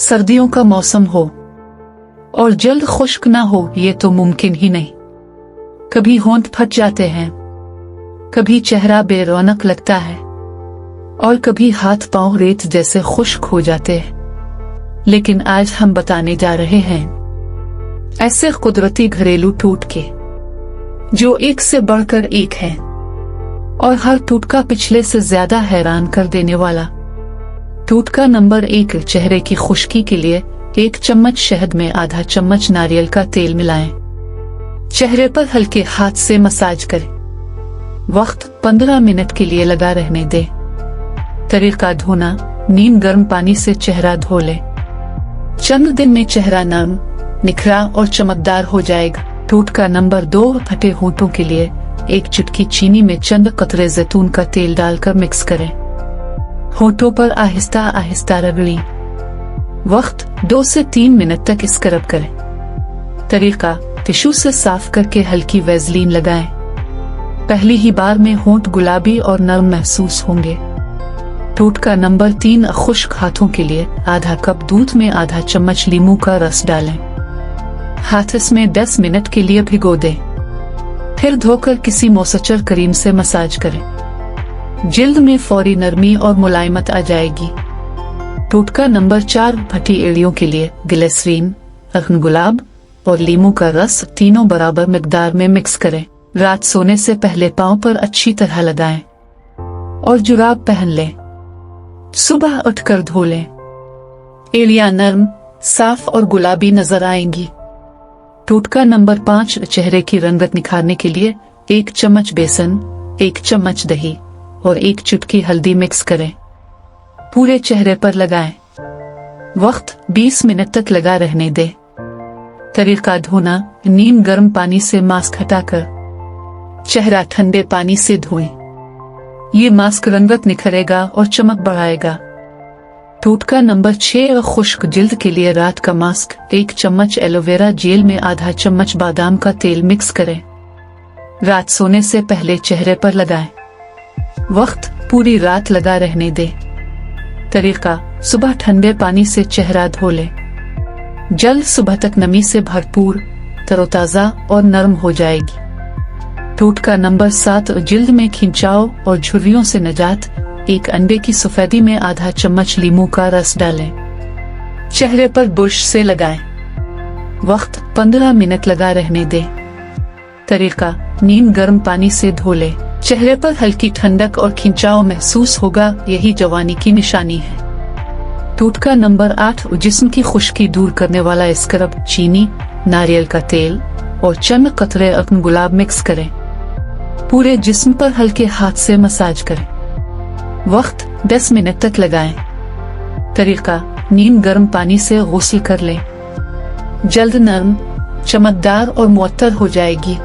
सर्दियों का मौसम हो और जल्द खुश्क ना हो ये तो मुमकिन ही नहीं। कभी होंठ फट जाते हैं, कभी चेहरा बेरौनक लगता है और कभी हाथ पांव रेत जैसे खुश्क हो जाते हैं। लेकिन आज हम बताने जा रहे हैं ऐसे कुदरती घरेलू टोटके जो एक से बढ़कर एक है और हर टोटका पिछले से ज्यादा हैरान कर देने वाला। टोटका नंबर 1, चेहरे की खुश्की के लिए 1 चम्मच शहद में आधा चम्मच नारियल का तेल मिलाएं। चेहरे पर हल्के हाथ से मसाज करें। वक्त 15 मिनट के लिए लगा रहने दें। तरीका धोना, नीम गर्म पानी से चेहरा धो लें। चंद दिन में चेहरा नरम, निखरा और चमकदार हो जाएगा। टोटका नंबर 2, फटे होंठों के लिए 1 चुटकी चीनी में चंद कतरे जैतून का तेल डालकर मिक्स करें। होंठों पर आहिस्ता आहिस्ता रगड़ें। वक्त 2 से 3 मिनट तक स्क्रब करें। तरीका, टिश्यू से साफ करके हल्की वैसलीन लगाएं। पहली ही बार में होंठ गुलाबी और नरम महसूस होंगे। टोटका नंबर 3, खुश्क हाथों के लिए आधा कप दूध में आधा चम्मच नींबू का रस डालें। हाथ इसमें 10 मिनट के लिए भिगो दें। फिर धोकर किसी मॉइस्चर क्रीम से मसाज करें। जिल्द में फौरी नरमी और मुलायमत आ जाएगी। टोटका नंबर 4, फटी एड़ियों के लिए ग्लिसरीन, अखन गुलाब और नींबू का रस तीनों बराबर मिकदार में मिक्स करें। रात सोने से पहले पांव पर अच्छी तरह लगाएं और जुराब पहन लें। सुबह उठकर धो लें। एड़ियां नरम, साफ और गुलाबी नजर आएंगी। टोटका नंबर 5, चेहरे की रंगत निखारने के लिए 1 चम्मच बेसन, 1 चम्मच दही और 1 चुटकी हल्दी मिक्स करें। पूरे चेहरे पर लगाएं। वक्त 20 मिनट तक लगा रहने दें। तरीका धोना, नीम गर्म पानी से मास्क हटाकर चेहरा ठंडे पानी से धोएं। ये मास्क रंगत निखरेगा और चमक बढ़ाएगा। टोटका नंबर 6, खुश्क जिल्द के लिए रात का मास्क 1 चम्मच एलोवेरा जेल में आधा चम्मच बादाम का तेल मिक्स करें। रात सोने से पहले चेहरे पर लगाएं। वक्त पूरी रात लगा रहने दें। तरीका, सुबह ठंडे पानी से चेहरा धो लें। जल्द सुबह तक नमी से भरपूर, तरोताजा और नरम हो जाएगी। टोटका नंबर 7, जिल्द में खिंचाव और झुर्रियों से निजात 1 अंडे की सफेदी में आधा चम्मच नींबू का रस डालें। चेहरे पर बुर्श से लगाएं। वक्त 15 मिनट लगा रहने दें। तरीका, नीम गर्म पानी से धो लें। चेहरे पर हल्की ठंडक और खिंचाव महसूस होगा, यही जवानी की निशानी है। टोटका नंबर 8, जिस्म की खुश्की दूर करने वाला स्क्रब, चीनी, नारियल का तेल और चंद कतरे अखन गुलाब मिक्स करें। पूरे जिस्म पर हल्के हाथ से मसाज करें। वक्त 10 मिनट तक लगाएं। तरीका, नीम गर्म पानी से गुस्ल कर लें। जल्द नरम, चमकदार और मुअत्तर हो जाएगी।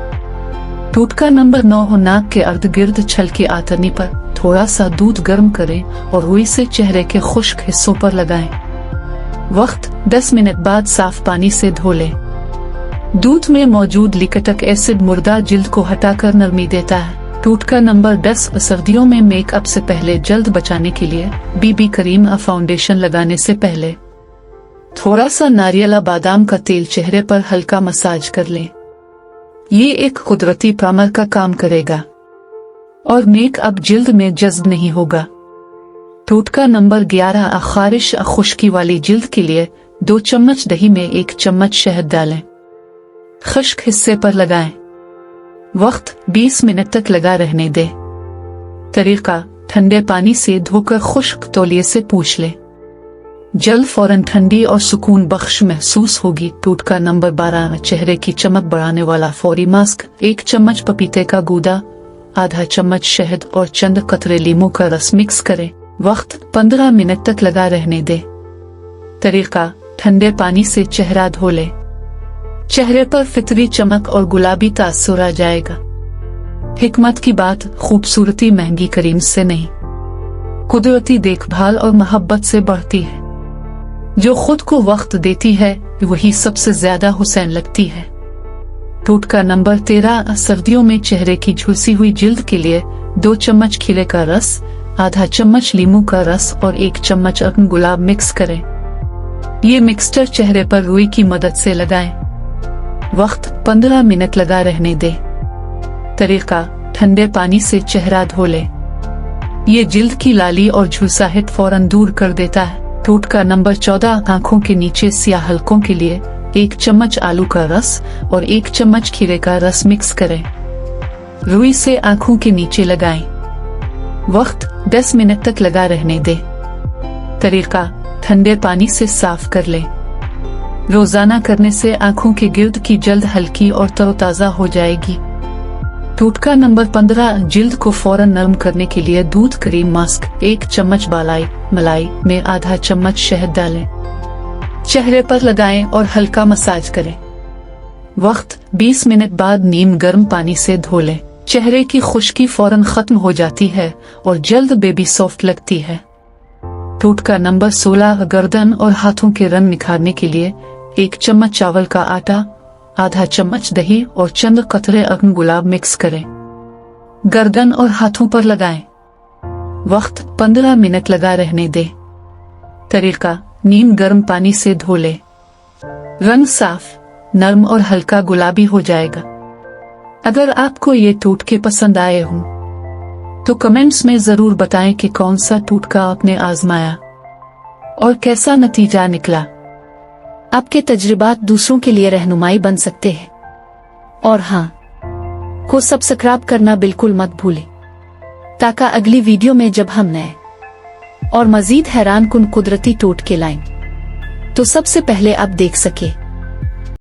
टोटका नंबर 9, नाक के अर्ध गिर्द छल की आतनी पर थोड़ा सा दूध गर्म करें और रुई से चेहरे के खुश्क हिस्सों पर लगाएं। वक्त 10 मिनट बाद साफ पानी से धो लें। दूध में मौजूद लिकटक एसिड मुर्दा जिल्द को हटाकर नरमी देता है। टोटका नंबर 10, सर्दियों में मेकअप से पहले जल्द बचाने के लिए बीबी क्रीम या फाउंडेशन लगाने से पहले थोड़ा सा नारियल बादाम का तेल चेहरे पर हल्का मसाज कर लें। ये एक कुदरती प्राइमर का काम करेगा और मेकअप जिल्द में जज्ब नहीं होगा। टोटका नंबर 11, खारिश खुश्की वाली जिल्द के लिए 2 चम्मच दही में 1 चम्मच शहद डालें। खुश्क हिस्से पर लगाएं। वक्त 20 मिनट तक लगा रहने दें। तरीका, ठंडे पानी से धोकर खुश्क तौलिए से पोंछ लें। जल्द फौरन ठंडी और सुकून बख्श महसूस होगी। टोटका नंबर 12, चेहरे की चमक बढ़ाने वाला फौरी मास्क, 1 चम्मच पपीते का गूदा, आधा चम्मच शहद और चंद कतरे नींबू का रस मिक्स करें। वक्त 15 मिनट तक लगा रहने दें। तरीका, ठंडे पानी से चेहरा धो लें। चेहरे पर फितरी चमक और गुलाबी तासुर आ जाएगा। हिकमत की बात, खूबसूरती महंगी क्रीम से नहीं, कुदरती देखभाल और मोहब्बत से बढ़ती है। जो खुद को वक्त देती है वही सबसे ज्यादा हुसैन लगती है। टोटका नंबर 13, सर्दियों में चेहरे की झुलसी हुई जिल्द के लिए 2 चम्मच खीरे का रस, आधा चम्मच नींबू का रस और 1 चम्मच अखन गुलाब मिक्स करें। ये मिक्सचर चेहरे पर रुई की मदद से लगाएं। वक्त 15 मिनट लगा रहने दें। तरीका, ठंडे पानी से चेहरा धो लें। ये जिल्द की लाली और झुलसाहट फौरन दूर कर देता है। टोटका नंबर 14, आंखों के नीचे स्याह हलकों के लिए 1 चम्मच आलू का रस और 1 चम्मच खीरे का रस मिक्स करें। रुई से आंखों के नीचे लगाएं। वक्त 10 मिनट तक लगा रहने दें। तरीका, ठंडे पानी से साफ कर लें। रोजाना करने से आंखों के गिर्द की जल्द हल्की और तरोताजा हो जाएगी। टोटका नंबर 15, जिल्द को फौरन नरम करने के लिए दूध क्रीम मास्क 1 चम्मच मलाई में आधा चम्मच शहद डालें। चेहरे पर लगाएं और हल्का मसाज करें। वक्त 20 मिनट बाद नीम गर्म पानी से धो लें। चेहरे की खुश्की फौरन खत्म हो जाती है और जल्द बेबी सॉफ्ट लगती है। टोटका नंबर 16, गर्दन और हाथों के रंग निखारने के लिए 1 चम्मच चावल का आटा, आधा चम्मच दही और चंद कतरे अग्न गुलाब मिक्स करें। गर्दन और हाथों पर लगाएं। वक्त 15 मिनट लगा रहने दें। तरीका, नीम गर्म पानी से धो लें। रंग साफ, नरम और हल्का गुलाबी हो जाएगा। अगर आपको ये टोटके पसंद आए हों तो कमेंट्स में जरूर बताएं कि कौन सा टोटका आपने आजमाया और कैसा नतीजा निकला। आपके तजुर्बात दूसरों के लिए रहनुमाई बन सकते हैं। और हाँ, को सब्सक्राइब करना बिल्कुल मत भूलें, ताकि अगली वीडियो में जब हम नए और मजीद हैरान कुन कुदरती टोटके लाएं तो सबसे पहले आप देख सके।